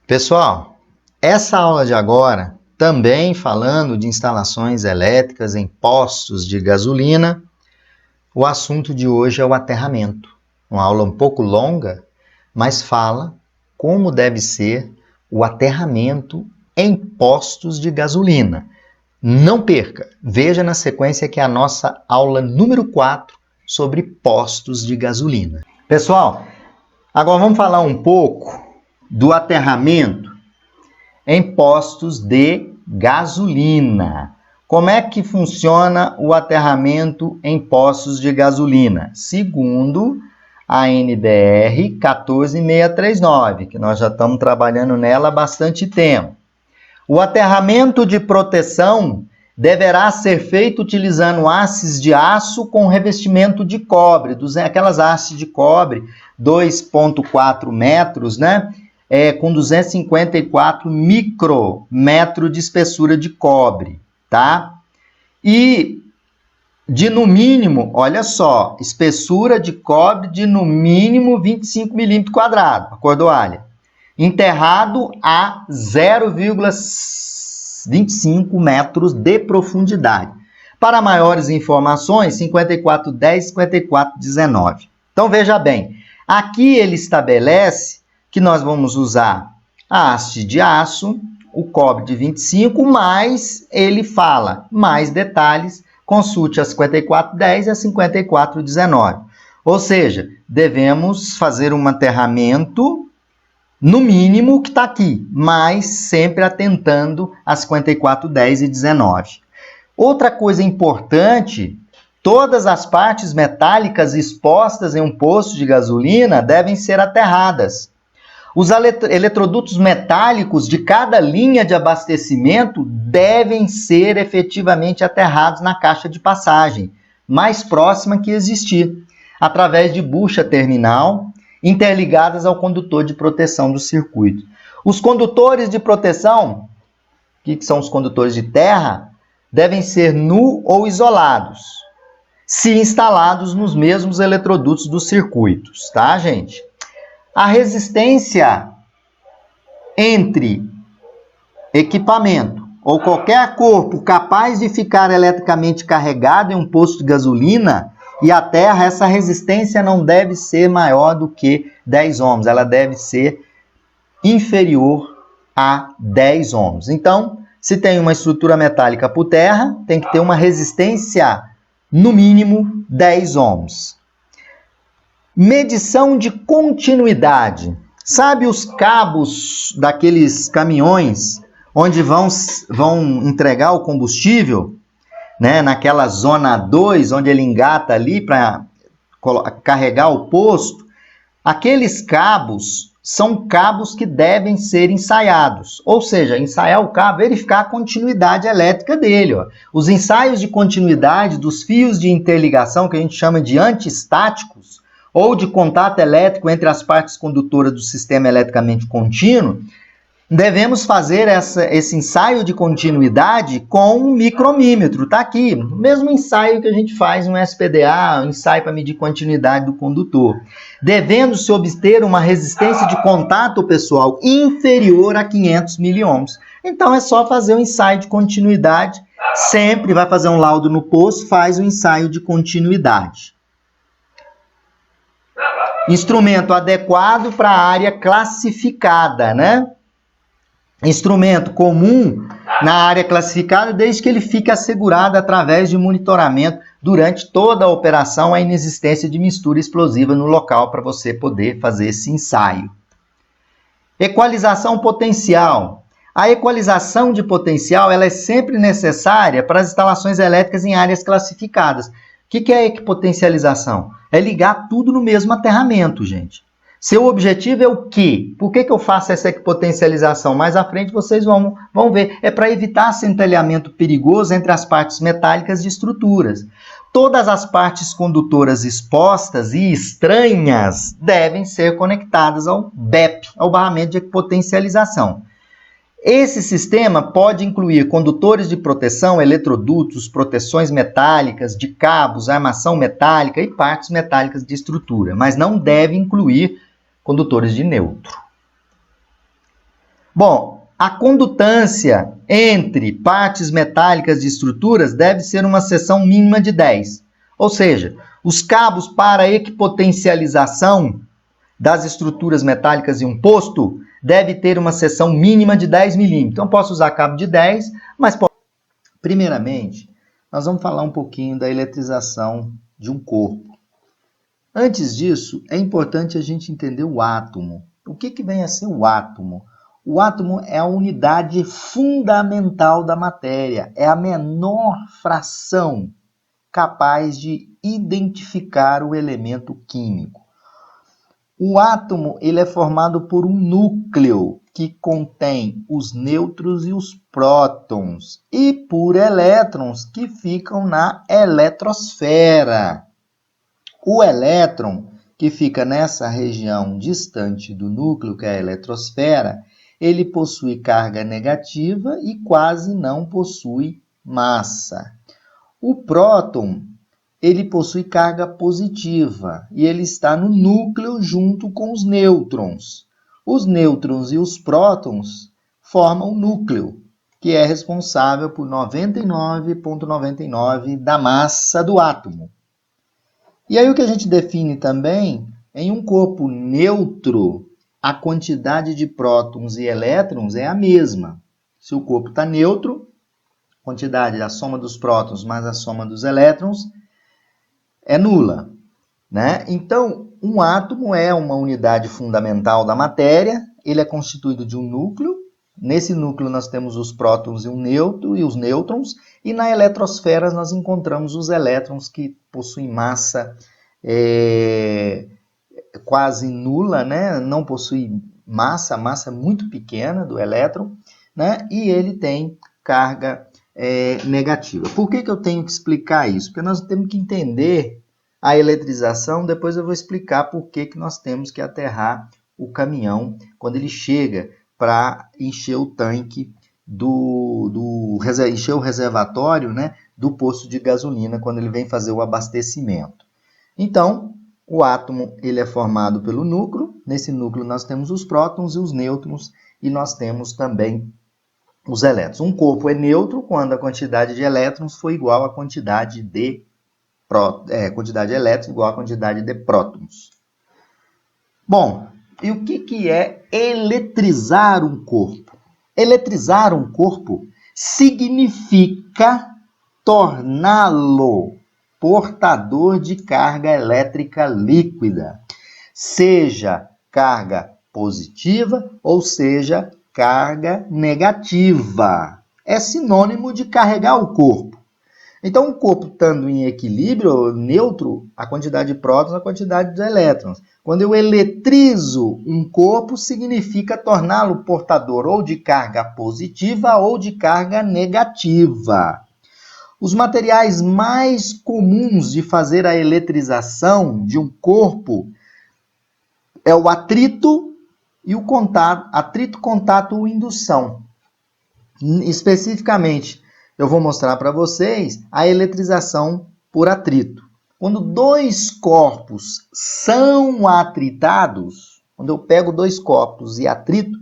Pessoal, essa aula de agora, também falando de instalações elétricas em postos de gasolina, o assunto de hoje é o aterramento. Uma aula um pouco longa, mas fala como deve ser o aterramento em postos de gasolina. Não perca, veja na sequência que é a nossa aula número 4 sobre postos de gasolina. Pessoal, agora vamos falar um pouco do aterramento em postos de gasolina. Como é que funciona o aterramento em postos de gasolina? Segundo a NBR 14639, que nós já estamos trabalhando nela há bastante tempo. O aterramento de proteção deverá ser feito utilizando hastes de aço com revestimento de cobre, aquelas hastes de cobre 2,4 metros, né? Com 254 micrômetros de espessura de cobre, tá? E de no mínimo, olha só, espessura de cobre de no mínimo 25 milímetros quadrados, a cordoalha. Enterrado a 0,25 metros de profundidade. Para maiores informações, 5410 e 5419. Então, veja bem, aqui ele estabelece que nós vamos usar a haste de aço, o cobre de 25, mas ele fala mais detalhes, consulte a 5410 e a 5419. Ou seja, devemos fazer um aterramento no mínimo que está aqui, mas sempre atentando a 5410 e 19. Outra coisa importante, todas as partes metálicas expostas em um posto de gasolina devem ser aterradas. Os eletrodutos metálicos de cada linha de abastecimento devem ser efetivamente aterrados na caixa de passagem, mais próxima que existir, através de bucha terminal, interligadas ao condutor de proteção do circuito. Os condutores de proteção, que são os condutores de terra, devem ser nu ou isolados, se instalados nos mesmos eletrodutos dos circuitos, tá, gente? A resistência entre equipamento ou qualquer corpo capaz de ficar eletricamente carregado em um posto de gasolina e a terra, essa resistência não deve ser maior do que 10 ohms, ela deve ser inferior a 10 ohms. Então, se tem uma estrutura metálica por terra, tem que ter uma resistência no mínimo 10 ohms. Medição de continuidade. Sabe os cabos daqueles caminhões onde vão entregar o combustível, né? Naquela zona 2, onde ele engata ali para carregar o posto? Aqueles cabos são cabos que devem ser ensaiados. Ou seja, ensaiar o cabo, verificar a continuidade elétrica dele. Ó. Os ensaios de continuidade dos fios de interligação, que a gente chama de antiestáticos, ou de contato elétrico entre as partes condutoras do sistema eletricamente contínuo, devemos fazer esse ensaio de continuidade com um micromímetro. Está aqui, o mesmo ensaio que a gente faz no SPDA, um ensaio para medir continuidade do condutor. Devendo-se obter uma resistência de contato, pessoal, inferior a 500 miliohms. Então, é só fazer um ensaio de continuidade. Sempre vai fazer um laudo no posto, faz um ensaio de continuidade. Instrumento adequado para a área classificada, né? Instrumento comum na área classificada, desde que ele fique assegurado através de monitoramento durante toda a operação, a inexistência de mistura explosiva no local para você poder fazer esse ensaio. Equalização potencial. A equalização de potencial ela é sempre necessária para as instalações elétricas em áreas classificadas. O que é equipotencialização? É ligar tudo no mesmo aterramento, gente. Seu objetivo é o quê? Por que eu faço essa equipotencialização? Mais à frente vocês vão ver. É para evitar centelhamento perigoso entre as partes metálicas de estruturas. Todas as partes condutoras expostas e estranhas devem ser conectadas ao BEP, ao barramento de equipotencialização. Esse sistema pode incluir condutores de proteção, eletrodutos, proteções metálicas, de cabos, armação metálica e partes metálicas de estrutura, mas não deve incluir condutores de neutro. Bom, a condutância entre partes metálicas de estruturas deve ser uma seção mínima de 10. Ou seja, os cabos para equipotencialização das estruturas metálicas em um posto deve ter uma seção mínima de 10 milímetros. Então, posso usar cabo de 10, mas posso... Primeiramente, nós vamos falar um pouquinho da eletrização de um corpo. Antes disso, é importante a gente entender o átomo. O que vem a ser o átomo? O átomo é a unidade fundamental da matéria, é a menor fração capaz de identificar o elemento químico. O átomo ele é formado por um núcleo que contém os nêutrons e os prótons e por elétrons que ficam na eletrosfera. O elétron, que fica nessa região distante do núcleo, que é a eletrosfera, ele possui carga negativa e quase não possui massa. O próton, ele possui carga positiva e ele está no núcleo junto com os nêutrons. Os nêutrons e os prótons formam o núcleo, que é responsável por 99,99% da massa do átomo. E aí o que a gente define também, em um corpo neutro, a quantidade de prótons e elétrons é a mesma. Se o corpo está neutro, a quantidade da soma dos prótons mais a soma dos elétrons é nula, né? Então, um átomo é uma unidade fundamental da matéria, ele é constituído de um núcleo. Nesse núcleo nós temos os prótons e os nêutrons, e na eletrosfera nós encontramos os elétrons que possuem massa quase nula, né? Não possui massa, a massa é muito pequena do elétron, né? E ele tem carga negativa. Por que eu tenho que explicar isso? Porque nós temos que entender a eletrização, depois eu vou explicar por que nós temos que aterrar o caminhão quando ele chega para encher o tanque encher o reservatório, né, do posto de gasolina quando ele vem fazer o abastecimento. Então, o átomo ele é formado pelo núcleo. Nesse núcleo nós temos os prótons e os nêutrons e nós temos também os elétrons. Um corpo é neutro quando a quantidade de elétrons for igual à quantidade de quantidade de elétrons igual à quantidade de prótons. Bom, e o que é eletrizar um corpo? Eletrizar um corpo significa torná-lo portador de carga elétrica líquida, seja carga positiva ou seja carga negativa. É sinônimo de carregar o corpo. Então, o corpo estando em equilíbrio, neutro, a quantidade de prótons, a quantidade de elétrons. Quando eu eletrizo um corpo, significa torná-lo portador ou de carga positiva ou de carga negativa. Os materiais mais comuns de fazer a eletrização de um corpo é o atrito e o contato, atrito, contato ou indução. Especificamente, eu vou mostrar para vocês a eletrização por atrito. Quando dois corpos são atritados, quando eu pego dois corpos e atrito,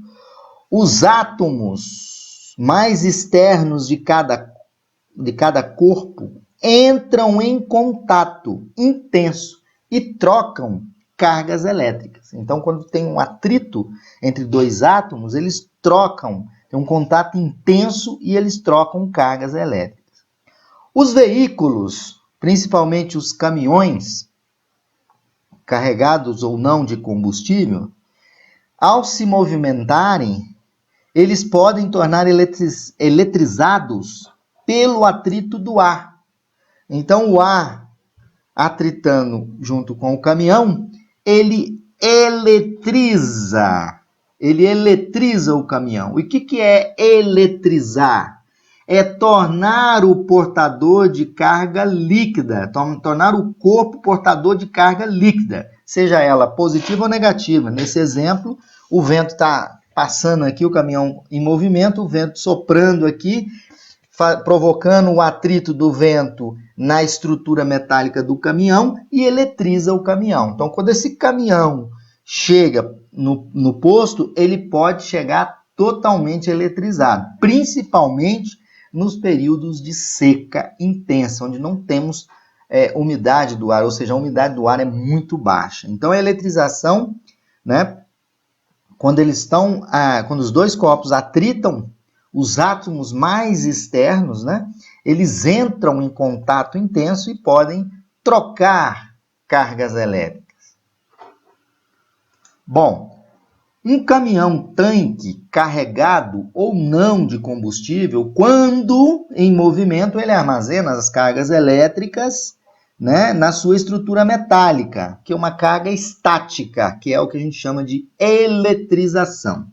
os átomos mais externos de cada corpo entram em contato intenso e trocam cargas elétricas. Então, quando tem um atrito entre dois átomos, eles trocam, tem um contato intenso e eles trocam cargas elétricas. Os veículos, principalmente os caminhões, carregados ou não de combustível, ao se movimentarem, eles podem tornar eletrizados pelo atrito do ar. Então, o ar atritando junto com o caminhão, ele eletriza o caminhão. E o que é eletrizar? É tornar o portador de carga líquida, tornar o corpo portador de carga líquida, seja ela positiva ou negativa. Nesse exemplo, o vento está passando aqui, o caminhão em movimento, o vento soprando aqui, provocando o atrito do vento na estrutura metálica do caminhão e eletriza o caminhão. Então, quando esse caminhão chega no posto, ele pode chegar totalmente eletrizado, principalmente nos períodos de seca intensa, onde não temos umidade do ar, ou seja, a umidade do ar é muito baixa. Então, a eletrização, né, quando os dois corpos atritam, os átomos mais externos, né, eles entram em contato intenso e podem trocar cargas elétricas. Bom, um caminhão-tanque carregado ou não de combustível, quando em movimento, ele armazena as cargas elétricas, né, na sua estrutura metálica, que é uma carga estática, que é o que a gente chama de eletrização.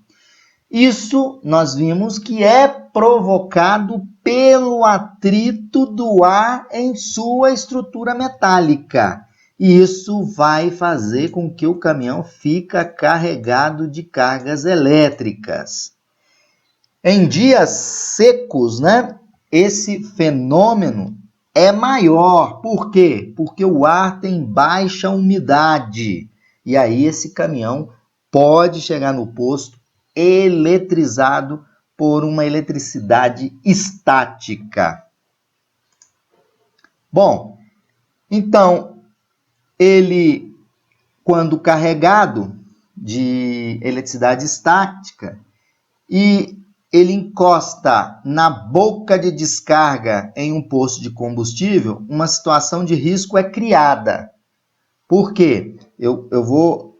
Isso nós vimos que é provocado pelo atrito do ar em sua estrutura metálica. E isso vai fazer com que o caminhão fique carregado de cargas elétricas. Em dias secos, né, esse fenômeno é maior. Por quê? Porque o ar tem baixa umidade. E aí esse caminhão pode chegar no posto eletrizado por uma eletricidade estática. Bom, então, ele, quando carregado de eletricidade estática e ele encosta na boca de descarga em um posto de combustível, uma situação de risco é criada. Por quê? Eu vou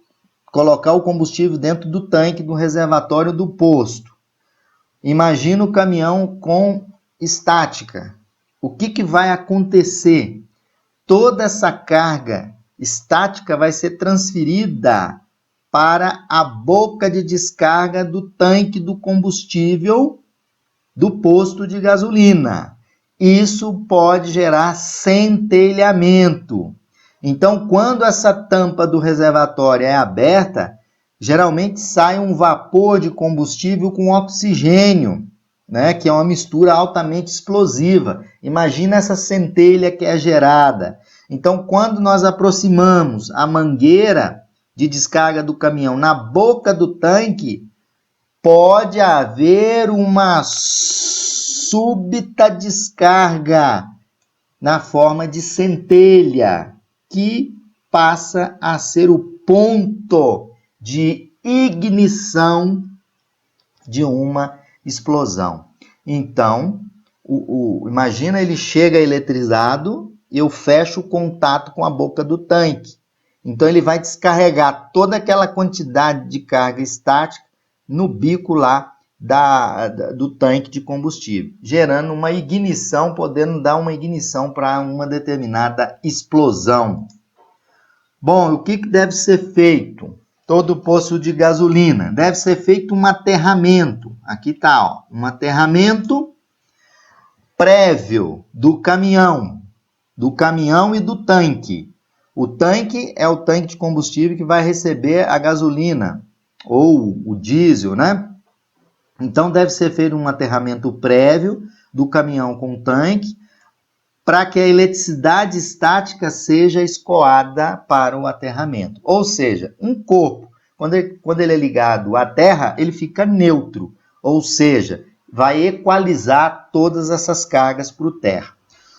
colocar o combustível dentro do tanque do reservatório do posto. Imagina o caminhão com estática. O que vai acontecer? Toda essa carga estática vai ser transferida para a boca de descarga do tanque do combustível do posto de gasolina. Isso pode gerar centelhamento. Então, quando essa tampa do reservatório é aberta, geralmente sai um vapor de combustível com oxigênio, né, que é uma mistura altamente explosiva. Imagina essa centelha que é gerada. Então, quando nós aproximamos a mangueira de descarga do caminhão na boca do tanque, pode haver uma súbita descarga na forma de centelha, que passa a ser o ponto de ignição de uma explosão. Então, imagina, ele chega eletrizado, eu fecho o contato com a boca do tanque. Então, ele vai descarregar toda aquela quantidade de carga estática no bico lá do tanque de combustível, gerando uma ignição, podendo dar uma ignição para uma determinada explosão. Bom, o que deve ser feito? Todo posto de gasolina deve ser feito um aterramento. Aqui está, um aterramento prévio do caminhão e do tanque. O tanque é o tanque de combustível que vai receber a gasolina ou o diesel, né? Então, deve ser feito um aterramento prévio do caminhão com o tanque para que a eletricidade estática seja escoada para o aterramento. Ou seja, um corpo, quando ele é ligado à terra, ele fica neutro, ou seja, vai equalizar todas essas cargas para o terra.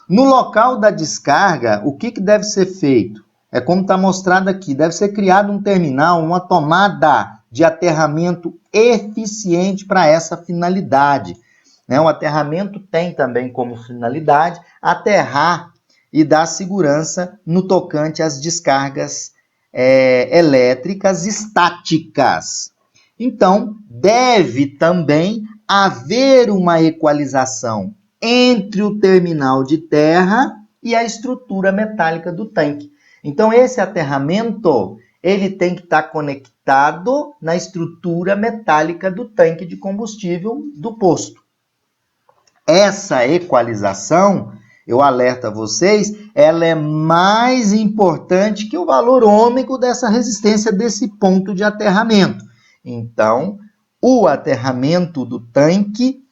No local da descarga, o que deve ser feito? É como está mostrado aqui, deve ser criado um terminal, uma tomada de aterramento eficiente para essa finalidade. O aterramento tem também como finalidade aterrar e dar segurança no tocante às descargas elétricas estáticas. Então, deve também haver uma equalização entre o terminal de terra e a estrutura metálica do tanque. Então, esse aterramento, ele tem que estar conectado na estrutura metálica do tanque de combustível do posto. Essa equalização, eu alerto a vocês, ela é mais importante que o valor ômico dessa resistência desse ponto de aterramento. Então, o aterramento do tanque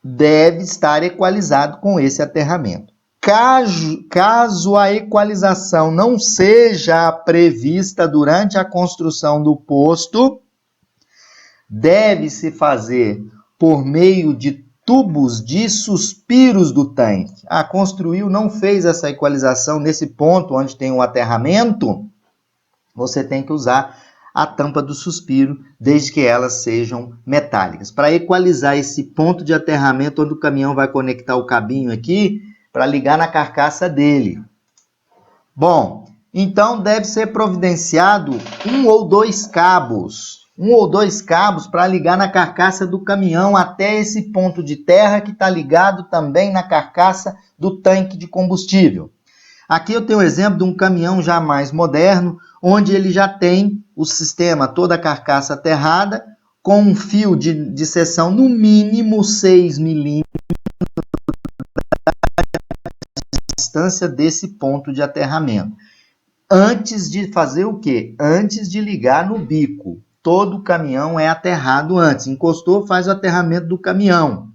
deve estar equalizado com esse aterramento. Caso a equalização não seja prevista durante a construção do posto, deve-se fazer por meio de tubos de suspiros do tanque. Construiu, não fez essa equalização nesse ponto onde tem um aterramento, você tem que usar a tampa do suspiro, desde que elas sejam metálicas. Para equalizar esse ponto de aterramento, onde o caminhão vai conectar o cabinho aqui, para ligar na carcaça dele. Bom, então deve ser providenciado um ou dois cabos para ligar na carcaça do caminhão até esse ponto de terra que está ligado também na carcaça do tanque de combustível. Aqui eu tenho um exemplo de um caminhão já mais moderno, onde ele já tem o sistema, toda a carcaça aterrada, com um fio de seção no mínimo 6 milímetros de distância desse ponto de aterramento. Antes de fazer o quê? Antes de ligar no bico. Todo caminhão é aterrado antes. Encostou, faz o aterramento do caminhão.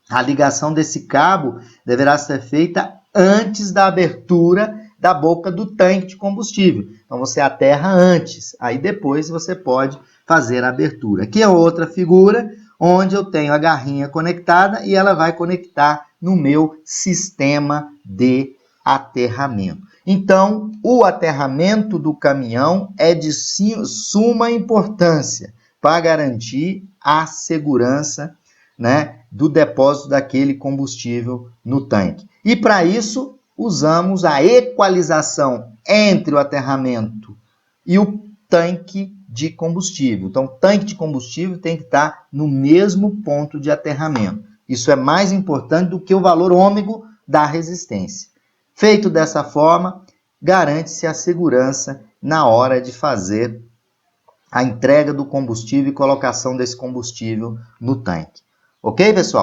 A ligação desse cabo deverá ser feita antes da abertura da boca do tanque de combustível. Então, você aterra antes. Aí, depois, você pode fazer a abertura. Aqui é outra figura, onde eu tenho a garrinha conectada e ela vai conectar no meu sistema de aterramento. Então, o aterramento do caminhão é de suma importância para garantir a segurança, né, do depósito daquele combustível no tanque. E para isso, usamos a equalização entre o aterramento e o tanque de combustível. Então, o tanque de combustível tem que estar no mesmo ponto de aterramento. Isso é mais importante do que o valor ômego da resistência. Feito dessa forma, garante-se a segurança na hora de fazer a entrega do combustível e colocação desse combustível no tanque. Ok, pessoal?